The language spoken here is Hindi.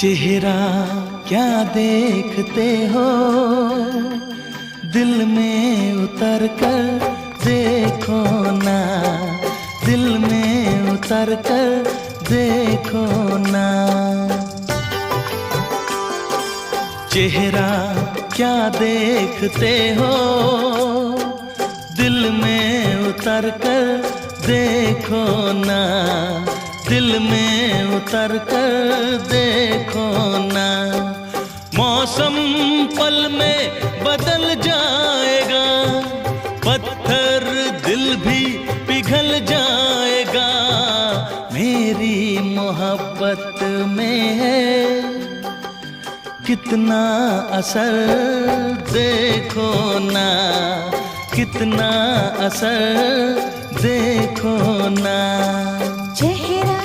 चेहरा क्या देखते हो, दिल में उतर कर देखो ना, दिल में उतर कर देखो ना। चेहरा क्या देखते हो, दिल में उतर कर देखो ना, दिल में उतर कर देखो ना। मौसम पल में बदल जाएगा, पत्थर दिल भी पिघल जाएगा। मेरी मोहब्बत में है कितना असर देखो ना, कितना असर देखो ना। चेहरा